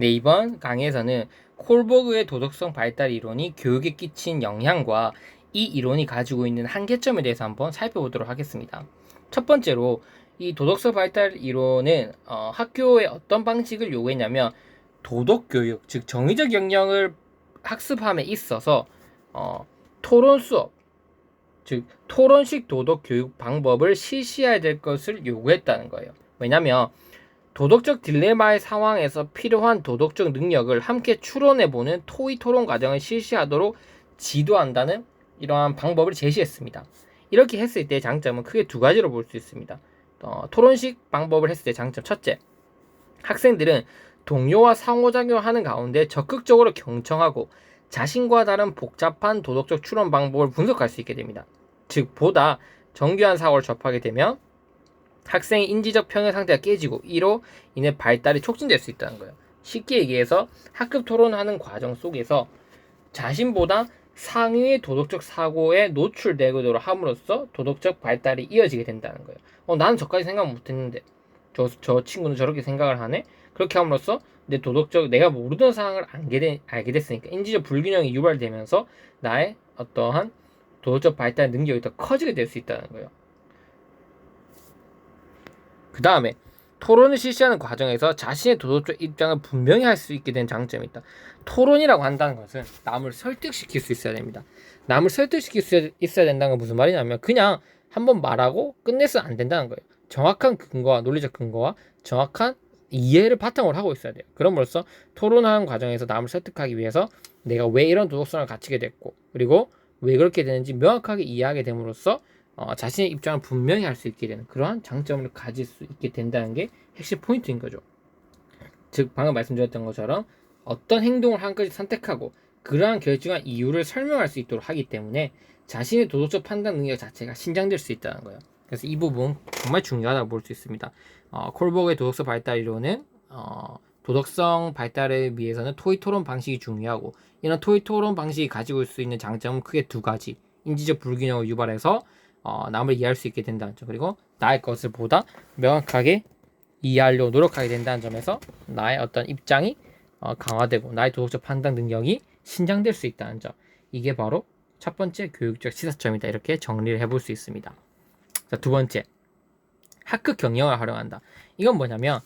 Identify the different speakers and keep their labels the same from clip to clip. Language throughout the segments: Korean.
Speaker 1: 네, 이번 강의에서는 콜버그의 도덕성 발달 이론이 교육에 끼친 영향과 이 이론이 가지고 있는 한계점에 대해서 한번 살펴보도록 하겠습니다. 첫 번째로 이 도덕성 발달 이론은 학교에 어떤 방식을 요구했냐면 도덕교육, 즉 정의적 역량을 학습함에 있어서 토론 수업, 즉 토론식 도덕교육 방법을 실시해야 될 것을 요구했다는 거예요. 왜냐하면 도덕적 딜레마의 상황에서 필요한 도덕적 능력을 함께 추론해보는 토의 토론 과정을 실시하도록 지도한다는 이러한 방법을 제시했습니다. 이렇게 했을 때의 장점은 크게 두 가지로 볼 수 있습니다. 토론식 방법을 했을 때 장점 첫째, 학생들은 동료와 상호작용하는 가운데 적극적으로 경청하고 자신과 다른 복잡한 도덕적 추론 방법을 분석할 수 있게 됩니다. 즉 보다 정교한 사고를 접하게 되면 학생의 인지적 평형 상태가 깨지고 이로 인해 발달이 촉진될 수 있다는 거예요. 쉽게 얘기해서 학급 토론하는 과정 속에서 자신보다 상위의 도덕적 사고에 노출되도록 함으로써 도덕적 발달이 이어지게 된다는 거예요. 나는 저까지 생각 못했는데 저 친구는 저렇게 생각을 하네? 그렇게 함으로써 내 도덕적 내가 모르던 사항을 알게 됐으니까 인지적 불균형이 유발되면서 나의 어떠한 도덕적 발달 능력이 더 커지게 될 수 있다는 거예요. 그 다음에 토론을 실시하는 과정에서 자신의 도덕적 입장을 분명히 할 수 있게 된 장점이 있다. 토론이라고 한다는 것은 남을 설득시킬 수 있어야 됩니다. 남을 설득시킬 수 있어야 된다는 건 무슨 말이냐면 그냥 한번 말하고 끝내서는 안 된다는 거예요. 정확한 근거와 논리적 근거와 정확한 이해를 바탕으로 하고 있어야 돼요. 그럼으로써 토론하는 과정에서 남을 설득하기 위해서 내가 왜 이런 도덕성을 갖추게 됐고 그리고 왜 그렇게 되는지 명확하게 이해하게 됨으로써 자신의 입장을 분명히 할 수 있게 되는 그러한 장점을 가질 수 있게 된다는 게 핵심 포인트인 거죠. 즉 방금 말씀드렸던 것처럼 어떤 행동을 한 가지 선택하고 그러한 결정한 이유를 설명할 수 있도록 하기 때문에 자신의 도덕적 판단 능력 자체가 신장될 수 있다는 거예요. 그래서 이 부분 정말 중요하다고 볼 수 있습니다. 콜버그의 도덕성 발달 이론은 도덕성 발달을 위해서는 토의 토론 방식이 중요하고 이런 토의 토론 방식이 가지고 있을 수 있는 장점은 크게 두 가지. 인지적 불균형을 유발해서 남을 이해할 수 있게 된다는 점, 그리고 나의 것을 보다 명확하게 이해하려고 노력하게 된다는 점에서 나의 어떤 입장이 강화되고 나의 도덕적 판단 능력이 신장될 수 있다는 점, 이게 바로 첫 번째 교육적 시사점이다. 이렇게 정리를 해볼 수 있습니다. 자, 두 번째, 학급 경영을 활용한다. 이건 뭐냐면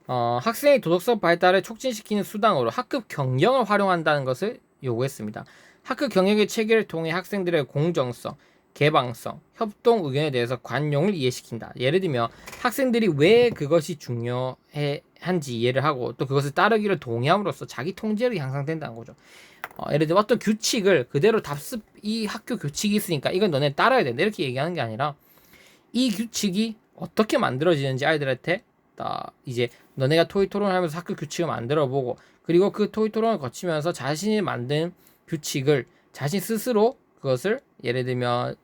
Speaker 1: 학생의 도덕성 발달을 촉진시키는 수단으로 학급 경영을 활용한다는 것을 요구했습니다. 학급 경영의 체계를 통해 학생들의 공정성, 개방성, 협동 의견에 대해서 관용을 이해시킨다. 예를 들면 학생들이 왜 그것이 중요한지 이해를 하고 또 그것을 따르기를 동의함으로써 자기 통제력이 향상된다는 거죠. 예를 들어 어떤 규칙을 그대로 이 학교 규칙이 있으니까 이건 너네 따라야 된다 이렇게 얘기하는 게 아니라 이 규칙이 어떻게 만들어지는지 아이들한테 이제 너네가 토의 토론을 하면서 학교 규칙을 만들어보고 그리고 그 토의 토론을 거치면서 자신이 만든 규칙을 자신 스스로 그것을 예를 들면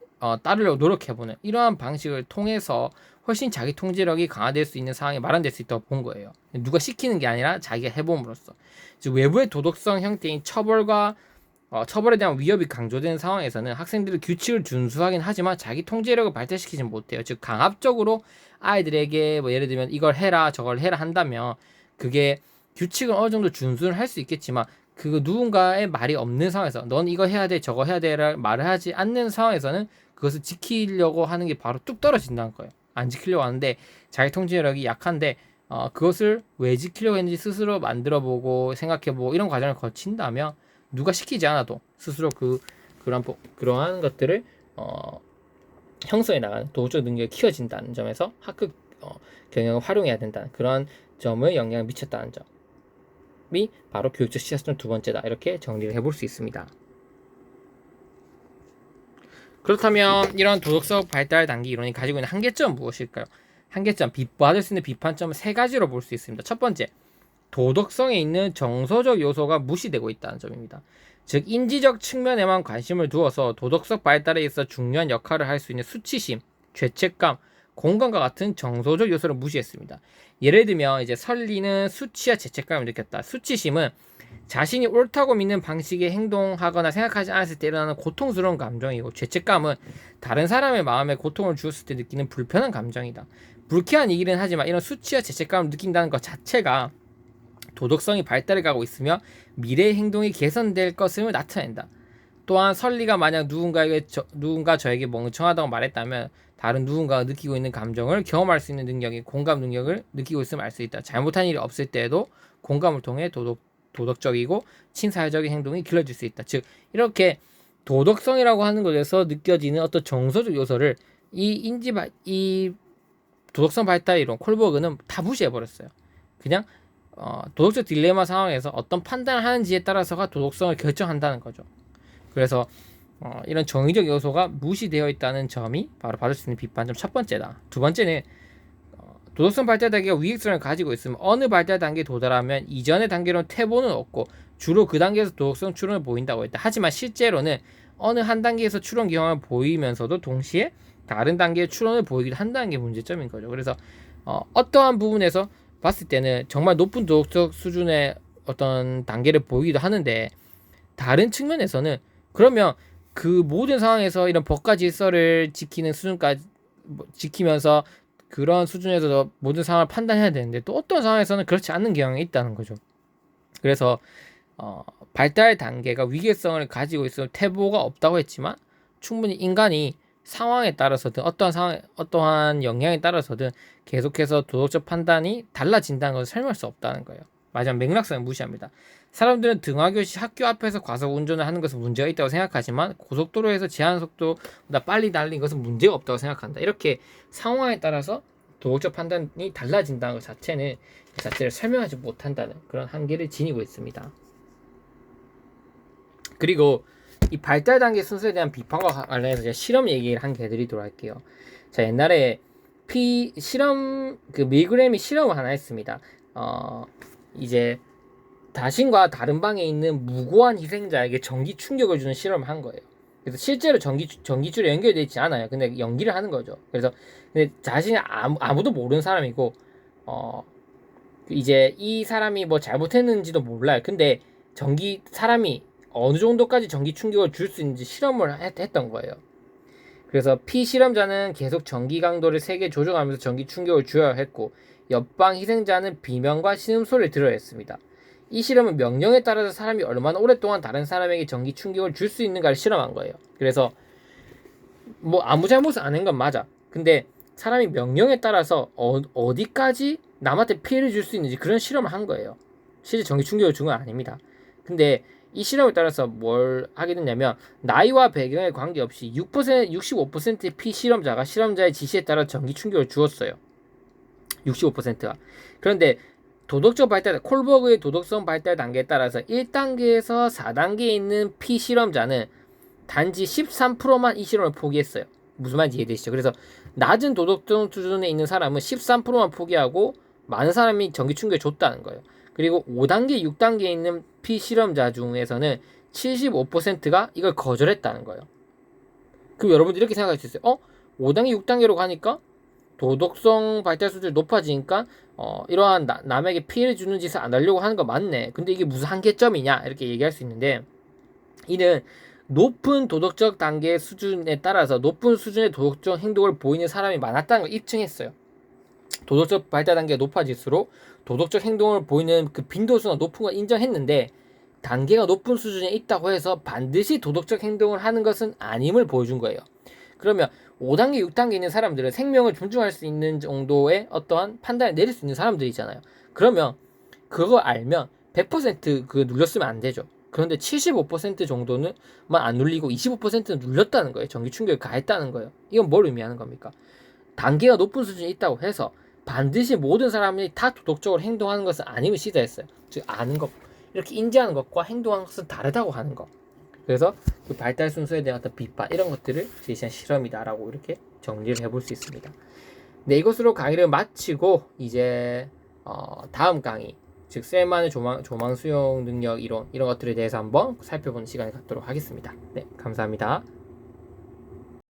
Speaker 1: 따르려고 노력해보는 이러한 방식을 통해서 훨씬 자기 통제력이 강화될 수 있는 상황이 마련될 수 있다고 본 거예요. 누가 시키는 게 아니라 자기가 해봄으로써. 즉 외부의 도덕성 형태인 처벌에 대한 위협이 강조되는 상황에서는 학생들은 규칙을 준수하긴 하지만 자기 통제력을 발달시키지 못해요. 즉 강압적으로 아이들에게 예를 들면 이걸 해라 저걸 해라 한다면 그게 규칙은 어느 정도 준수를 할 수 있겠지만 그 누군가의 말이 없는 상황에서 넌 이거 해야 돼 저거 해야 돼라 말을 하지 않는 상황에서는 그것을 지키려고 하는 게 바로 뚝 떨어진다는 거예요. 안 지키려고 하는데 자기 통제력이 약한데 그것을 왜 지키려고 했는지 스스로 만들어보고 생각해보고 이런 과정을 거친다면 누가 시키지 않아도 스스로 그러한 것들을 형성해 나가는 도덕적 능력이 키워진다는 점에서 학급 경영을 활용해야 된다는 그런 점을 영향을 미쳤다는 점이 바로 교육적 시사점 두 번째다. 이렇게 정리를 해볼 수 있습니다. 그렇다면 이런 도덕성 발달 단계 이론이 가지고 있는 한계점은 무엇일까요? 한계점, 받을 수 있는 비판점은 세 가지로 볼 수 있습니다. 첫 번째, 도덕성에 있는 정서적 요소가 무시되고 있다는 점입니다. 즉 인지적 측면에만 관심을 두어서 도덕성 발달에 있어 중요한 역할을 할 수 있는 수치심, 죄책감, 공감과 같은 정서적 요소를 무시했습니다. 예를 들면 이제 설리는 수치와 죄책감을 느꼈다. 수치심은 자신이 옳다고 믿는 방식에 행동하거나 생각하지 않았을 때 일어나는 고통스러운 감정이고, 죄책감은 다른 사람의 마음에 고통을 주었을 때 느끼는 불편한 감정이다. 불쾌한 얘기는 하지만 이런 수치와 죄책감을 느낀다는 것 자체가 도덕성이 발달해 가고 있으며 미래의 행동이 개선될 것임을 나타낸다. 또한 설리가 만약 누군가 저에게 멍청하다고 말했다면 다른 누군가가 느끼고 있는 감정을 경험할 수 있는 능력이 공감 능력을 느끼고 있음을 알 수 있다. 잘못한 일이 없을 때에도 공감을 통해 도덕적이고 친사회적인 행동이 길러질 수 있다. 즉 이렇게 도덕성이라고 하는 것에서 느껴지는 어떤 정서적 요소를 이 도덕성 발달 이론 콜버그는 다 무시해버렸어요. 그냥 도덕적 딜레마 상황에서 어떤 판단을 하는지에 따라서가 도덕성을 결정한다는 거죠. 그래서 이런 정의적 요소가 무시되어 있다는 점이 바로 받을 수 있는 비판점 첫 번째다. 두 번째는 도덕성 발달 단계가 위익성을 가지고 있으면 어느 발달 단계에 도달하면 이전의 단계로는 퇴보는 없고 주로 그 단계에서 도덕성 추론을 보인다고 했다. 하지만 실제로는 어느 한 단계에서 추론 경향을 보이면서도 동시에 다른 단계의 추론을 보이기도 한다는 게 문제점인 거죠. 그래서 어떠한 부분에서 봤을 때는 정말 높은 도덕적 수준의 어떤 단계를 보이기도 하는데 다른 측면에서는 그러면 그 모든 상황에서 이런 법과 질서를 지키는 수준까지 지키면서 그런 수준에서 모든 상황을 판단해야 되는데 또 어떤 상황에서는 그렇지 않는 경향이 있다는 거죠. 그래서 발달 단계가 위계성을 가지고 있으면 퇴보가 없다고 했지만 충분히 인간이 상황에 따라서든 어떠한 영향에 따라서든 계속해서 도덕적 판단이 달라진다는 것을 설명할 수 없다는 거예요. 마지막 맥락성을 무시합니다. 사람들은 등하교 시 학교 앞에서 과속 운전을 하는 것은 문제가 있다고 생각하지만 고속도로에서 제한 속도보다 빨리 달리는 것은 문제가 없다고 생각한다. 이렇게 상황에 따라서 도덕적 판단이 달라진다는 것 자체는 그 자체를 설명하지 못한다는 그런 한계를 지니고 있습니다. 그리고 이 발달 단계 순서에 대한 비판과 관련해서 제가 실험 얘기를 한 개 드리도록 할게요. 자, 옛날에 실험 밀그램이 실험을 하나 했습니다. 이제 자신과 다른 방에 있는 무고한 희생자에게 전기 충격을 주는 실험을 한 거예요. 그래서 실제로 전기줄에 연결되어 있지 않아요. 근데 연기를 하는 거죠. 그래서 근데 자신이 아무도 모르는 사람이고 이제 이 사람이 뭐 잘못했는지도 몰라요. 근데 사람이 어느 정도까지 전기 충격을 줄 수 있는지 실험을 했던 거예요. 그래서 피실험자는 계속 전기 강도를 세게 조정하면서 전기 충격을 주어야 했고 옆방 희생자는 비명과 신음소리를 들어야 했습니다. 이 실험은 명령에 따라서 사람이 얼마나 오랫동안 다른 사람에게 전기 충격을 줄 수 있는가를 실험한 거예요. 그래서 뭐 아무 잘못을 안 한 건 맞아. 근데 사람이 명령에 따라서 어디까지 남한테 피해를 줄 수 있는지 그런 실험을 한 거예요. 실제 전기 충격을 준 건 아닙니다. 근데 이 실험에 따라서 뭘 하게 됐냐면 나이와 배경에 관계없이 65%의 피실험자가 실험자의 지시에 따라 전기 충격을 주었어요. 65%가. 그런데 도덕적 발달, 콜버그의 도덕성 발달 단계에 따라서 1단계에서 4단계에 있는 피실험자는 단지 13%만 이 실험을 포기했어요. 무슨 말인지 이해되시죠? 그래서 낮은 도덕성 수준에 있는 사람은 13%만 포기하고 많은 사람이 전기 충격을 줬다는 거예요. 그리고 5단계, 6단계에 있는 피실험자 중에서는 75%가 이걸 거절했다는 거예요. 그럼 여러분들 이렇게 생각할 수 있어요. 5단계, 6단계로 가니까 도덕성 발달 수준이 높아지니까 이러한 남에게 피해를 주는 짓을 안 하려고 하는 거 맞네. 근데 이게 무슨 한계점이냐 이렇게 얘기할 수 있는데 이는 높은 도덕적 단계 수준에 따라서 높은 수준의 도덕적 행동을 보이는 사람이 많았다는 걸 입증했어요. 도덕적 발달 단계가 높아질수록 도덕적 행동을 보이는 그 빈도수가 높은 걸 인정했는데 단계가 높은 수준에 있다고 해서 반드시 도덕적 행동을 하는 것은 아님을 보여준 거예요. 그러면 5단계, 6단계에 있는 사람들은 생명을 존중할 수 있는 정도의 어떠한 판단을 내릴 수 있는 사람들이잖아요. 그러면 그거 알면 100% 그거 눌렸으면 안 되죠. 그런데 75% 정도는 안 눌리고 25%는 눌렸다는 거예요. 전기 충격을 가했다는 거예요. 이건 뭘 의미하는 겁니까? 단계가 높은 수준에 있다고 해서 반드시 모든 사람이 다 도덕적으로 행동하는 것은 아님을 시사했어요. 즉 아는 것, 이렇게 인지하는 것과 행동하는 것은 다르다고 하는 것. 그래서 그 발달 순서에 대한 어떤 비판 이런 것들을 제시한 실험이다라고 이렇게 정리를 해볼 수 있습니다. 네, 이것으로 강의를 마치고 이제 다음 강의 즉 셀만의 조망 수용 능력 이론 이런 것들에 대해서 한번 살펴보는 시간을 갖도록 하겠습니다. 네, 감사합니다.